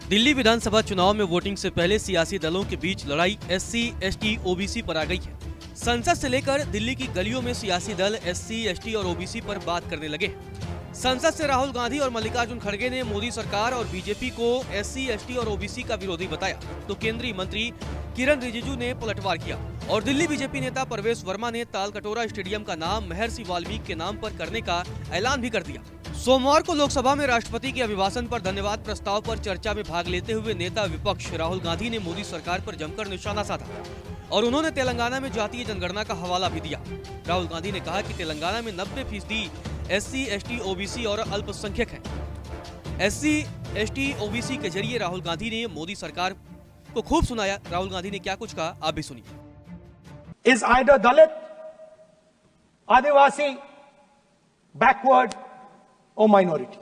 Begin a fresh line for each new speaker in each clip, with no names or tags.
दिल्ली विधानसभा चुनाव में वोटिंग से पहले सियासी दलों के बीच लड़ाई एससी, एसटी, ओबीसी पर आ गई है। संसद से लेकर दिल्ली की गलियों में सियासी दल एससी, एसटी और ओबीसी पर बात करने लगे। संसद से राहुल गांधी और मल्लिकार्जुन खड़गे ने मोदी सरकार और बीजेपी को एससी, एसटी और ओबीसी का विरोधी बताया, तो केंद्रीय मंत्री किरण रिजिजू ने पलटवार किया और दिल्ली बीजेपी नेता परवेश वर्मा ने तालकटोरा स्टेडियम का नाम महर्षि वाल्मीकि के नाम पर करने का ऐलान भी कर दिया। सोमवार को लोकसभा में राष्ट्रपति के अभिभाषण पर धन्यवाद प्रस्ताव पर चर्चा में भाग लेते हुए नेता विपक्ष राहुल गांधी ने मोदी सरकार पर जमकर निशाना साधा और उन्होंने तेलंगाना में जातीय जनगणना का हवाला भी दिया। राहुल गांधी ने कहा कि तेलंगाना में 90% एससी, एसटी, ओबीसी और अल्पसंख्यक हैं। एससी, एसटी, ओबीसी के जरिए राहुल गांधी ने मोदी सरकार को खूब सुनाया। राहुल गांधी ने क्या कुछ कहा, आप भी सुनिए।
Is either Dalit, Adivasi, backward or minority.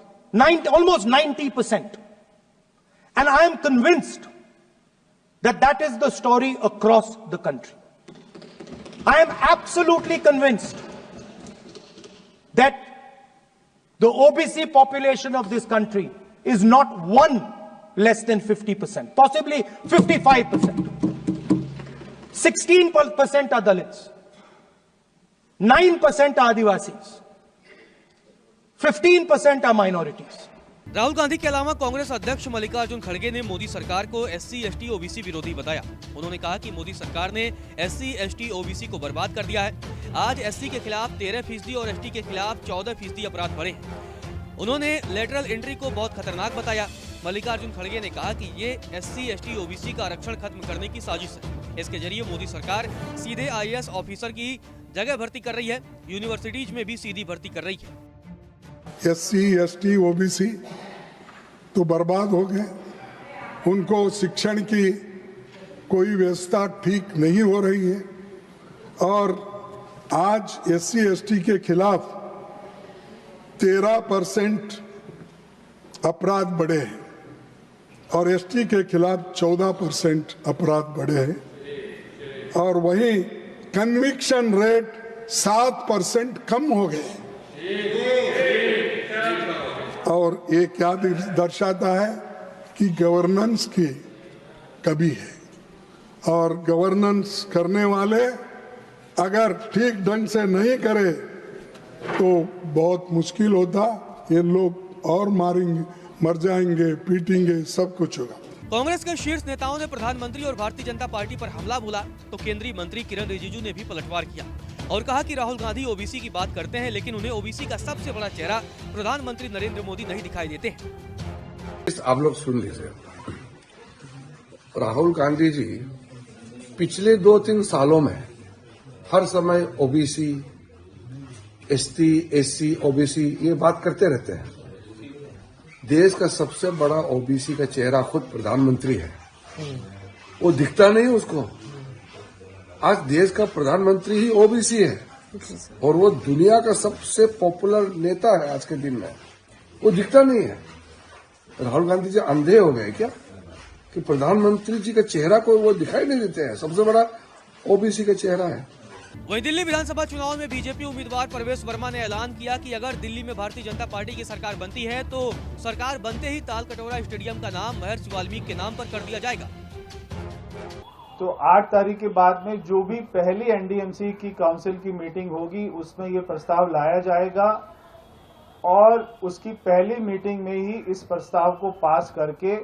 Almost 90%. And I am convinced that that is the story across the country. I am absolutely convinced that the OBC population of this country is not one less than 50%, possibly 55%. 16% are Dalits, 9% are Adivasis, 15% are minorities.
Rahul Gandhi के अलावा कांग्रेस अध्यक्ष मल्लिकार्जुन खड़गे ने मोदी सरकार को SC, ST, OBC विरोधी बताया। उन्होंने कहा कि मोदी सरकार ने एससी, एसटी, ओबीसी को बर्बाद कर दिया है। आज एससी के खिलाफ 13% और एसटी के खिलाफ 14% अपराध बढ़े हैं। उन्होंने लेटरल एंट्री को बहुत खतरनाक बताया। मल्लिकार्जुन खड़गे ने कहा कि ये एससी, एसटी, ओबीसी का आरक्षण खत्म करने की साजिश है। इसके जरिए मोदी सरकार सीधे आईएएस ऑफिसर की जगह भर्ती कर रही है, यूनिवर्सिटीज में भी सीधी भर्ती कर रही है।
एससी, एसटी, ओबीसी तो बर्बाद हो गए। उनको शिक्षण की कोई व्यवस्था ठीक नहीं हो रही है और आज एससी, एसटी के खिलाफ 13% अपराध बढ़े हैं और एसटी के खिलाफ 14% अपराध बढ़े हैं और वहीं कन्विक्शन रेट 7% कम हो गए। और ये क्या दर्शाता है कि गवर्नेंस की कमी है और गवर्नेंस करने वाले अगर ठीक ढंग से नहीं करे तो बहुत मुश्किल होता। ये लोग और मर जाएंगे, पीटेंगे, सब कुछ होगा।
कांग्रेस के शीर्ष नेताओं ने प्रधानमंत्री और भारतीय जनता पार्टी पर हमला बोला, तो केंद्रीय मंत्री किरण रिजिजू ने भी पलटवार किया और कहा कि राहुल गांधी ओबीसी की बात करते हैं, लेकिन उन्हें ओबीसी का सबसे बड़ा चेहरा प्रधानमंत्री नरेंद्र मोदी नहीं दिखाई देते हैं।
आप लोग सुन लीजिए, राहुल गांधी जी पिछले 2-3 सालों में हर समय ओबीसी, एसटी, एससी, ओबीसी ये बात करते रहते हैं। देश का सबसे बड़ा ओबीसी का चेहरा खुद प्रधानमंत्री है, वो दिखता नहीं उसको। आज देश का प्रधानमंत्री ही ओबीसी है और वो दुनिया का सबसे पॉपुलर नेता है आज के दिन में, वो दिखता नहीं है। राहुल गांधी जी अंधे हो गए क्या कि प्रधानमंत्री जी का चेहरा को वो दिखाई नहीं देते हैं? सबसे बड़ा ओबीसी का चेहरा है।
वहीं दिल्ली विधानसभा चुनाव में बीजेपी उम्मीदवार परवेश वर्मा ने ऐलान किया कि अगर दिल्ली में भारतीय जनता पार्टी की सरकार बनती है तो सरकार बनते ही तालकटोरा स्टेडियम का नाम महर्षि वाल्मीकि के नाम पर कर दिया जाएगा।
तो 8 तारीख के बाद में जो भी पहली एनडीएमसी की काउंसिल की मीटिंग होगी उसमें ये प्रस्ताव लाया जाएगा और उसकी पहली मीटिंग में ही इस प्रस्ताव को पास करके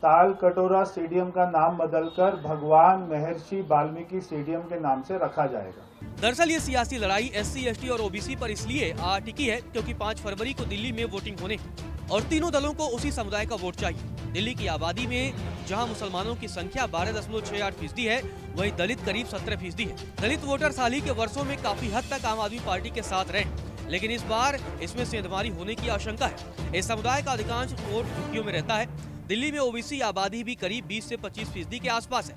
तालकटोरा स्टेडियम का नाम बदलकर भगवान महर्षि वाल्मीकि स्टेडियम के नाम से रखा जाएगा।
दरअसल ये सियासी लड़ाई एससी, एसटी और ओबीसी पर इसलिए आ टिकी है क्योंकि 5 फरवरी को दिल्ली में वोटिंग होने और तीनों दलों को उसी समुदाय का वोट चाहिए। दिल्ली की आबादी में जहां मुसलमानों की संख्या 12.68% है, वहीं दलित करीब 17% है। दलित वोटर्स हाल ही के वर्षों में काफी हद तक आम आदमी पार्टी के साथ रहे, लेकिन इस बार इसमें सेंधमारी होने की आशंका है। इस समुदाय का अधिकांश वोट झुग्गियों में रहता है। दिल्ली में ओबीसी आबादी भी करीब 20 से 25% के आसपास है।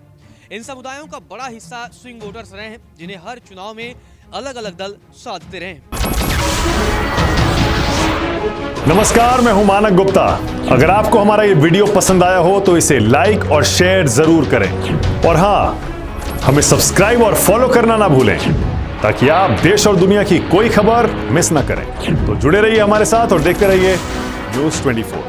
इन समुदायों का बड़ा हिस्सा स्विंग वोटर्स रहे हैं, जिन्हें हर चुनाव में अलग अलग दल साथ देते रहे हैं।
नमस्कार, मैं हूं मानक गुप्ता। अगर आपको हमारा ये वीडियो पसंद आया हो तो इसे लाइक और शेयर जरूर करें और हाँ, हमें सब्सक्राइब और फॉलो करना ना भूलें ताकि आप देश और दुनिया की कोई खबर मिस ना करें। तो जुड़े रहिए हमारे साथ और देखते रहिए News 24।